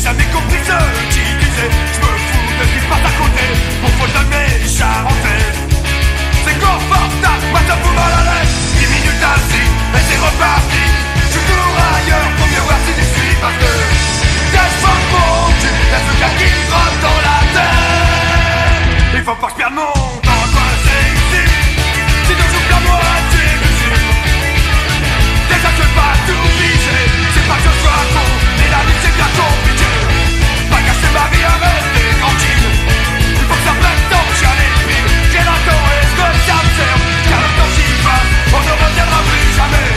jamais compris ce qui disait. Je me fous de ce qui se passe à côté, mon faute de mes charentaises. C'est confortable, moi ça fout mal à l'aise. 10 minutes assis, et c'est reparti. Je cours ailleurs pour mieux voir si j'y suis. Parce que cache pas mon cul, y'a ce gars qui me trotte dans la tête. Il faut pas que je perde mon temps, toi c'est ici. Si je joue la moitié du film. Déjà je veux pas tout piger. C'est pas que je sois con, mais la vie c'est bien compliqué. Pas gâcher ma vie à rester tranquille. Il faut que ça prenne tant que j'en ai pire. Quel attend est-ce que ça me sert? Car le temps qui passe, on ne reviendra plus jamais.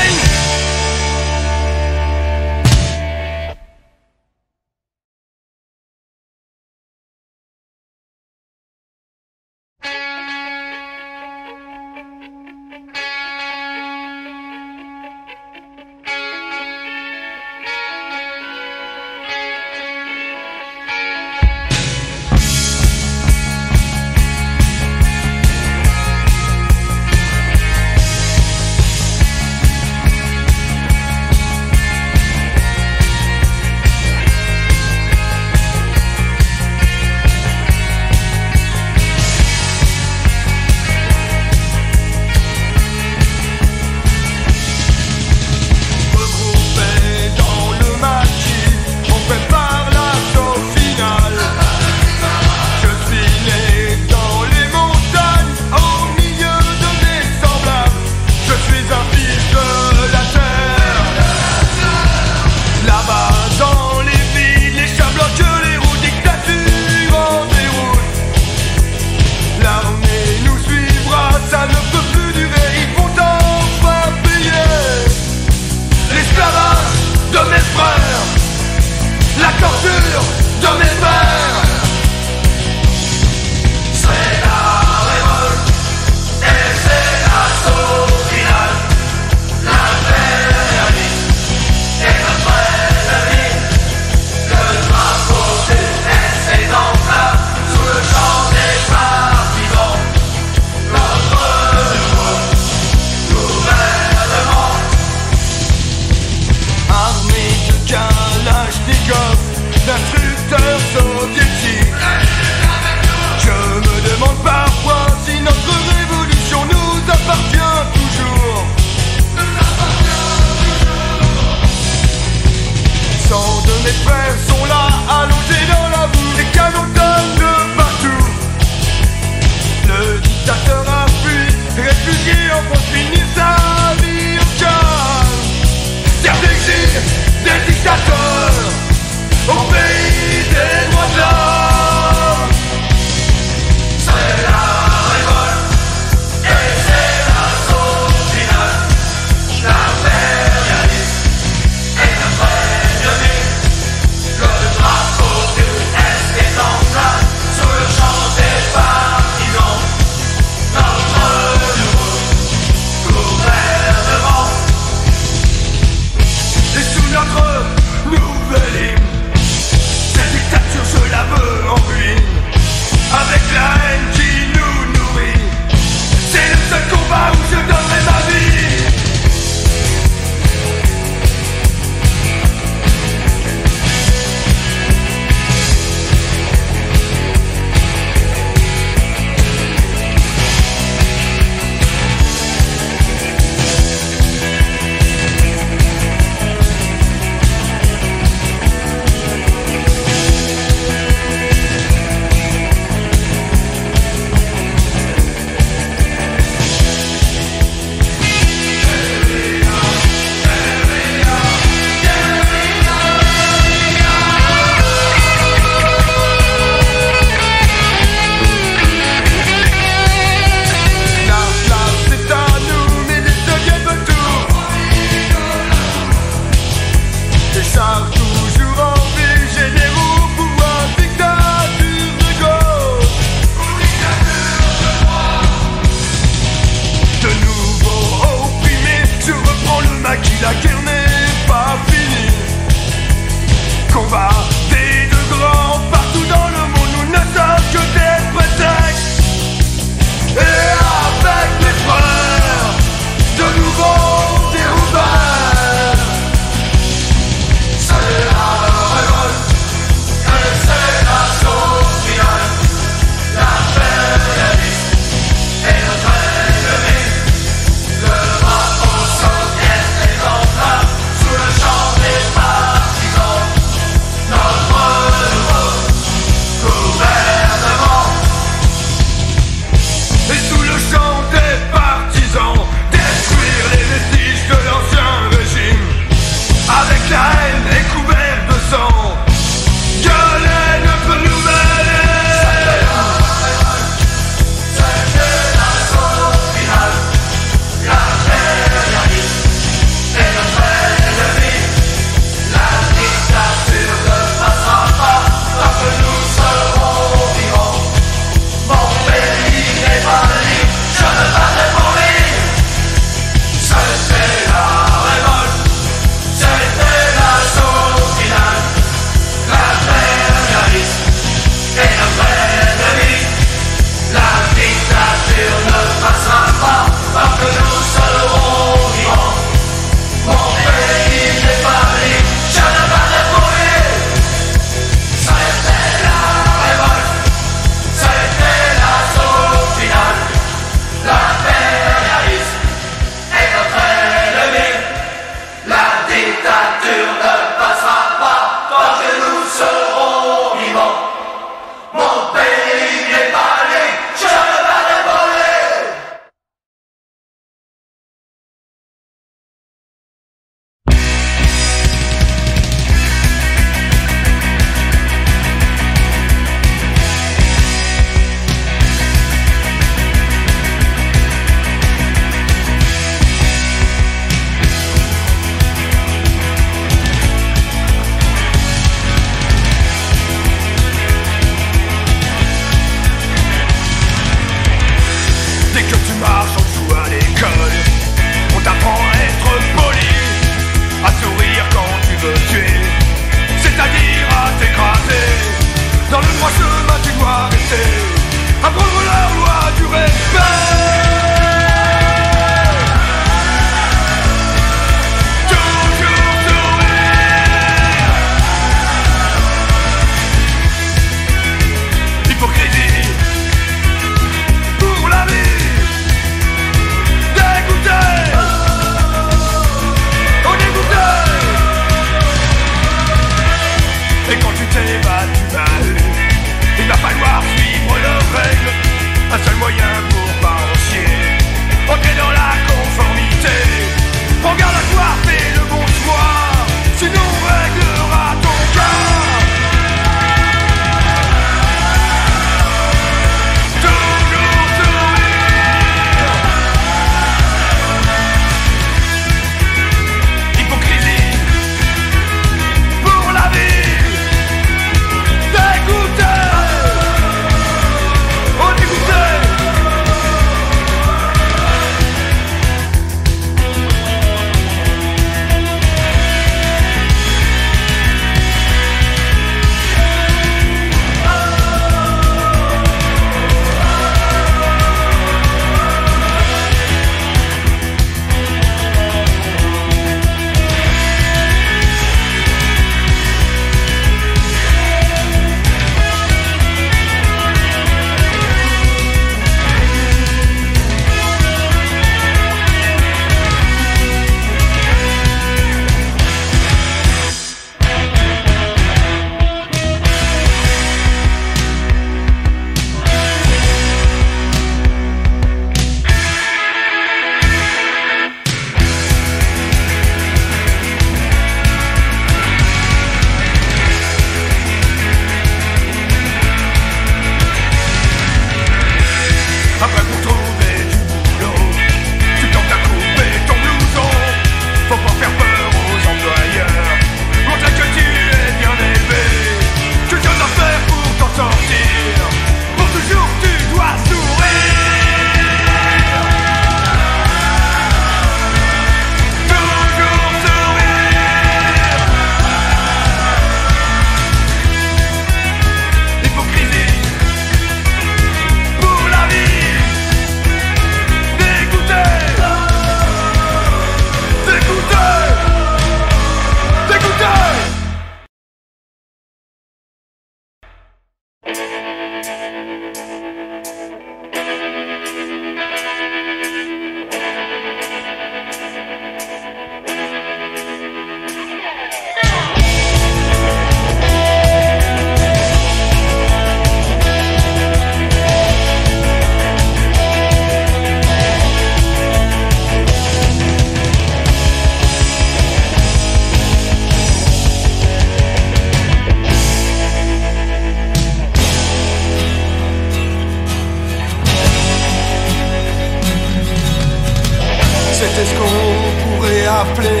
appelé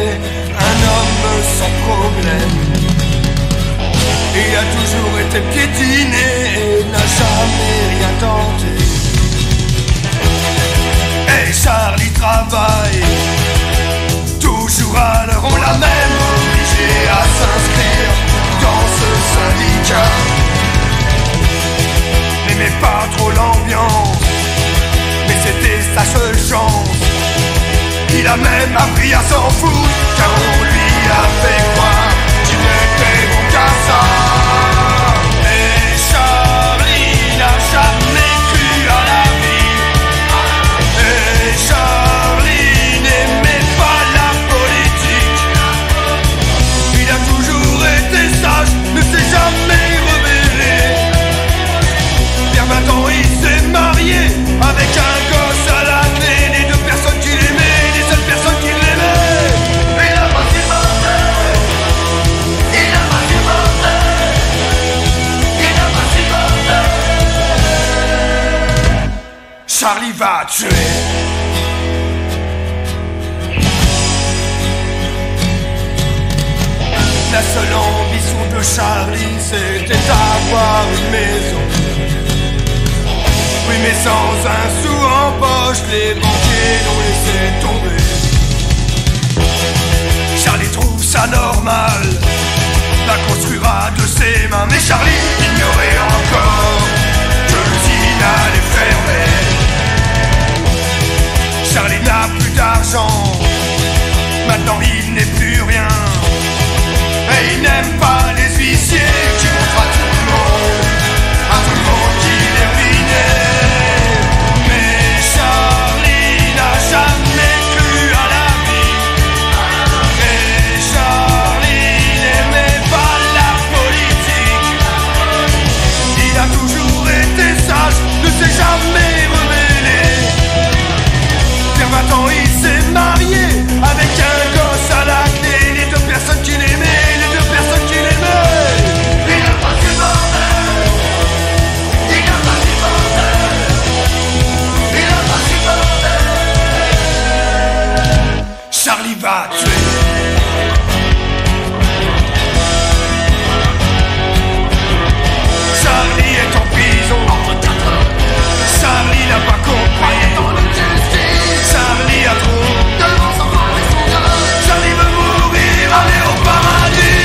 un homme sans problème. Il a toujours été piétiné et n'a jamais rien tenté. Et Charlie travaille toujours à l'heure, on l'a même obligé à s'inscrire dans ce syndicat. N'aimait pas trop l'ambiance, mais c'était sa seule chance. Il a même appris à s'en foutre, car on lui a fait croire qu'il n'était bon qu'à ça. Et Charlie n'a jamais cru à la vie. Et Charlie n'aimait pas la politique. Il a toujours été sage, ne s'est jamais rebellé. Vers 20 ans il s'est marié avec un gosse à la clé. Les deux personnes qu'il aimait, les seules personnes qu'il aimait. Il a pas supporté. Il a pas supporté. Il a pas supporté. Charlie va tuer. La seule ambition de Charlie, c'était avoir une maison. Oui, mais sans un sou en poche, les banquiers l'ont laissé tomber. Charlie trouve ça normal, la construira de ses mains. Mais Charlie ignorait encore que l'usine allait fermer. Charlie n'a plus d'argent, maintenant il n'est plus rien. Et il n'aime pas les huissiers qui montrent à tout le monde qu'il est ruiné. Mais Charlie n'a jamais cru à la vie. Et Charlie n'aimait pas la politique. Il a toujours été sage, ne s'est jamais rebellé. Vers 20 ans il s'est marié avec un gosse à la clé. Les deux personnes qu'il aimait. Charlie va tuer. Charlie est en prison. Charlie n'a pas compris. Charlie a trop. Charlie veut mourir, aller au paradis.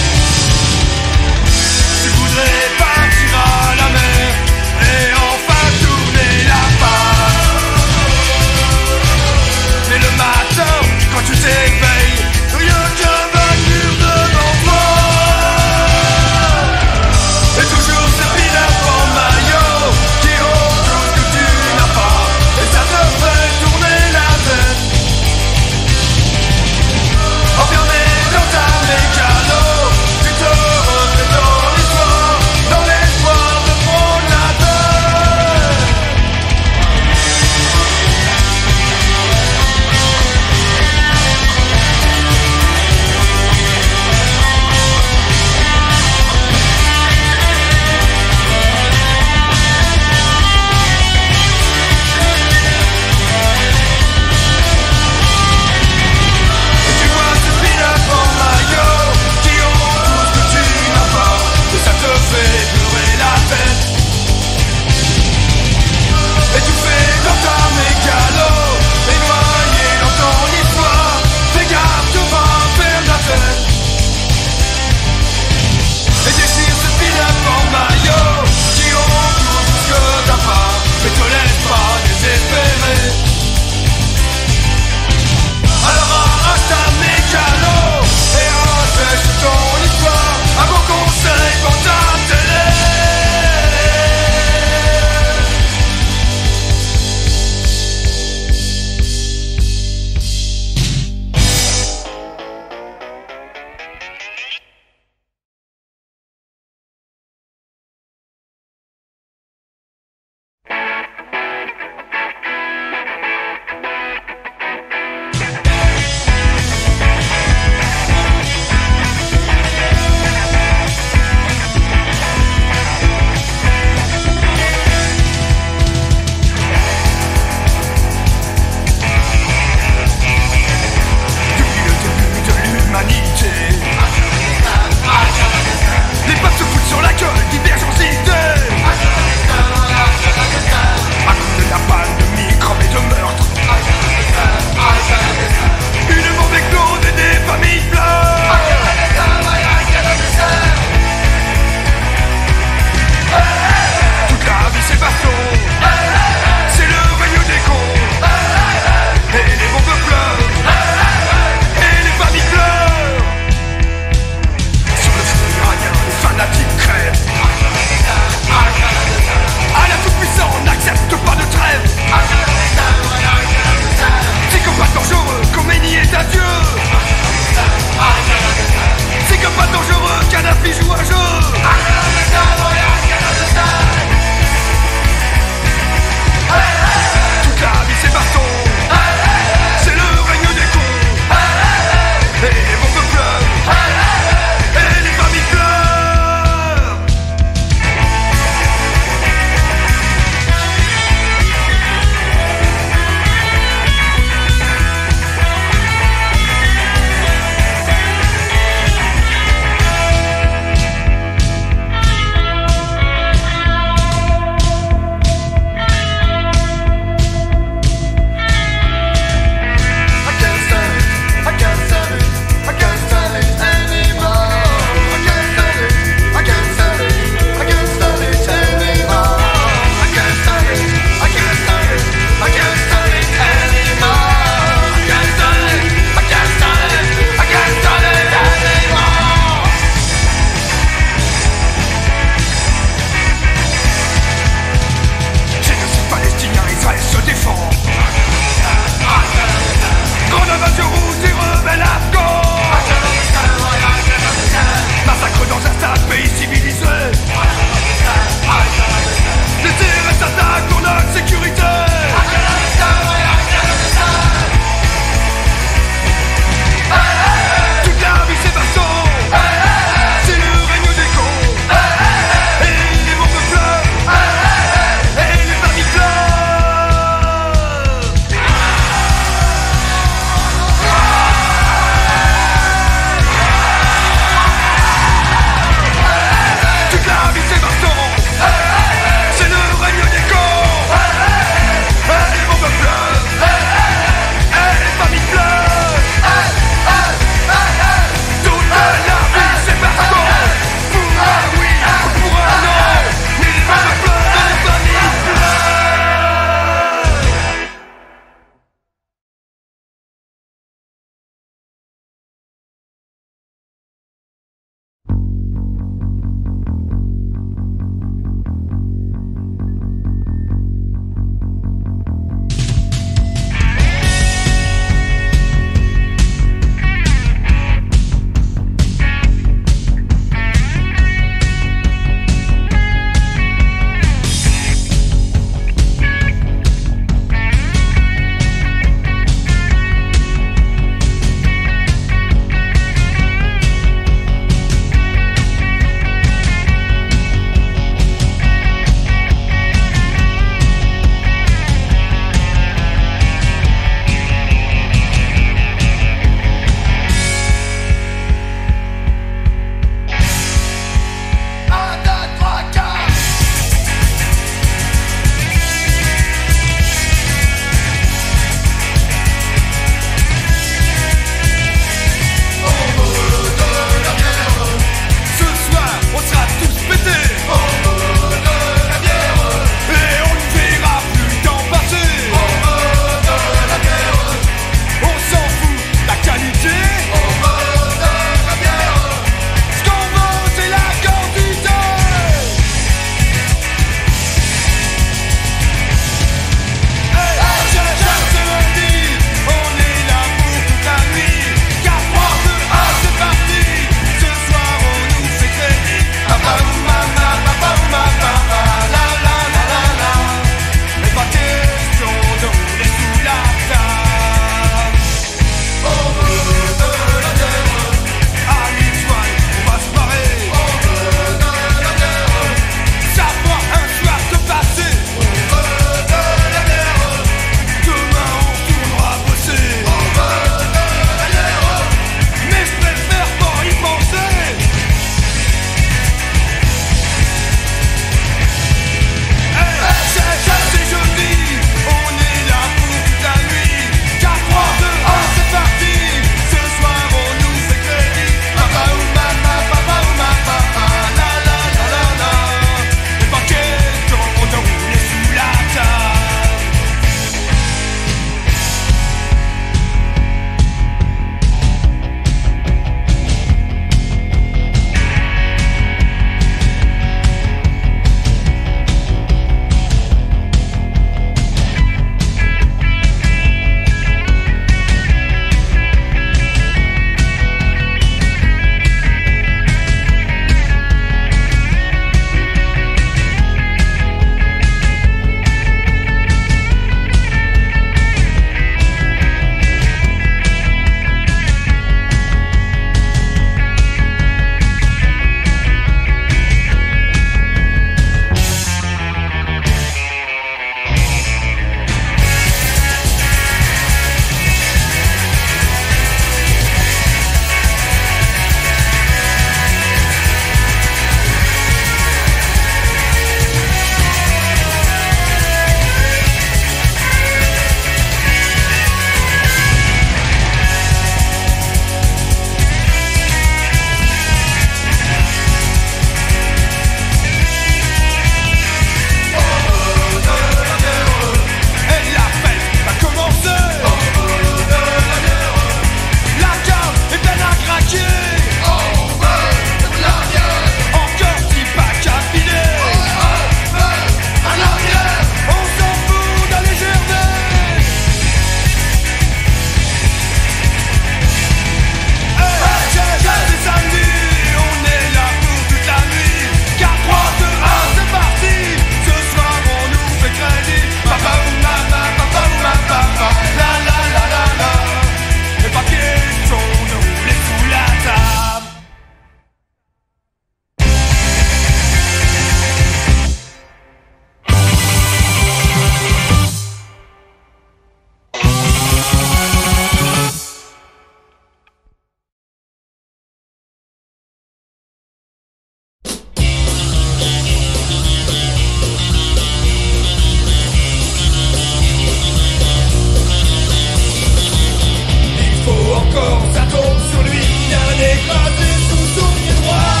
encore, ça tombe sur lui, bien écrasé sous son pied droit.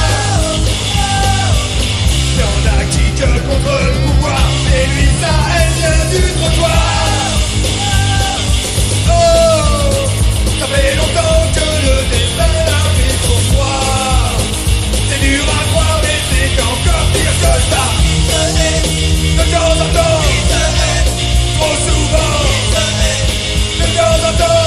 Y'en a qui gueulent contre le pouvoir, mais lui sa haine vient du trottoir. Oh, ça fait longtemps que le destin l'a fait pour moi. C'est dur à croire, mais c'est encore pire que ça. De temps en temps, trop souvent, de temps en temps.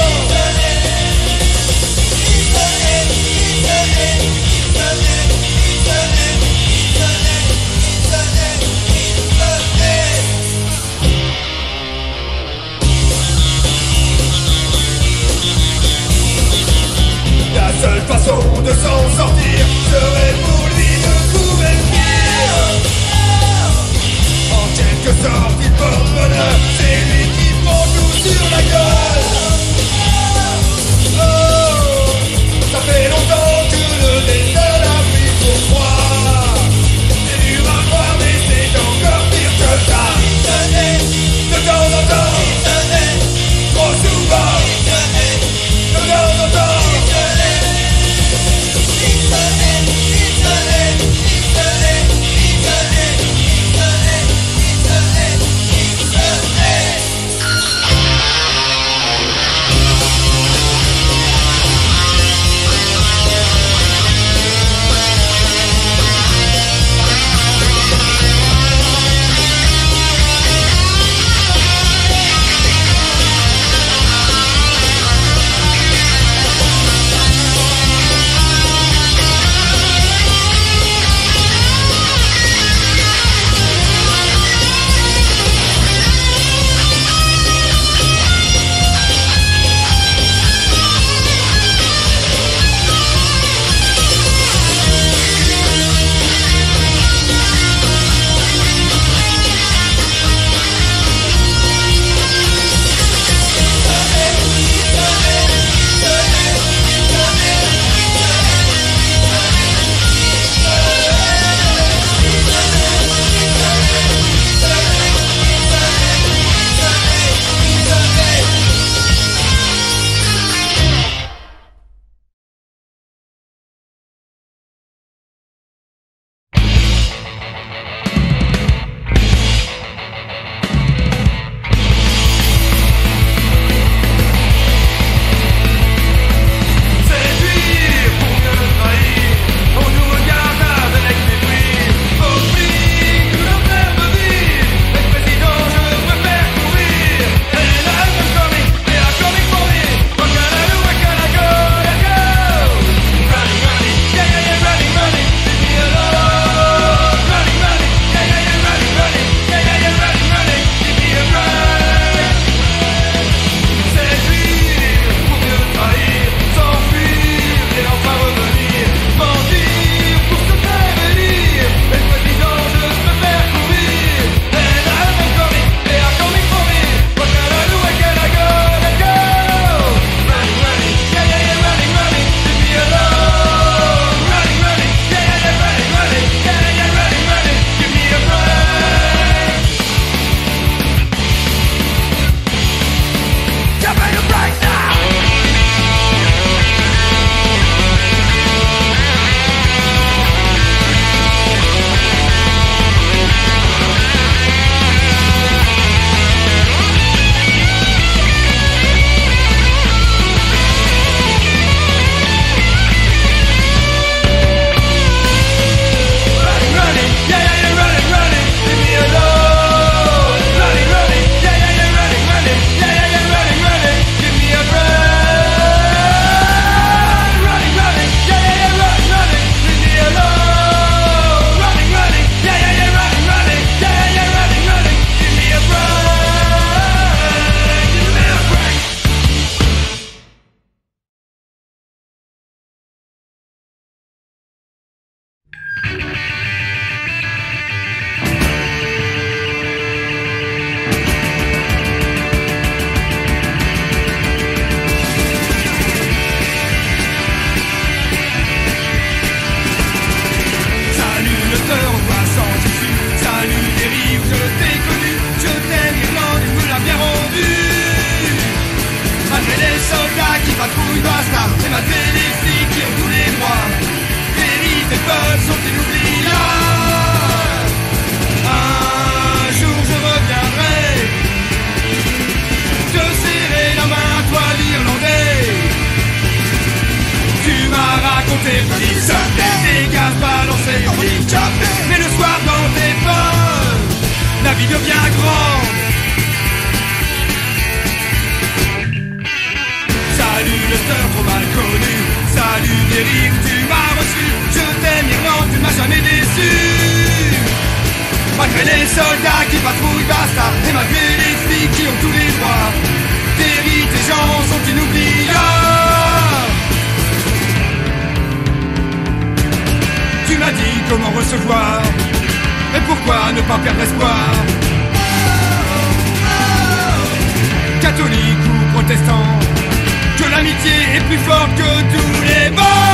patrouille bastard, et malgré les flics qui ont tous les droits, Périph' et Paul sont inoubliables. Un jour je reviendrai te serrer la main, toi l'Irlandais. Tu m'as raconté des gaz balancés, mais le soir dans tes pommes, la vie devient grande. Salut le sœur trop mal connu, salut des rimes, tu m'as reçu. Je t'aime Irlande, tu m'as jamais déçu. Malgré les soldats qui patrouillent basta, et malgré les flics qui ont tous les droits, Terry, tes gens sont inoubliables. Tu m'as dit comment recevoir, et pourquoi ne pas perdre espoir. Catholique ou protestant, que l'amitié est plus forte que tous les morts.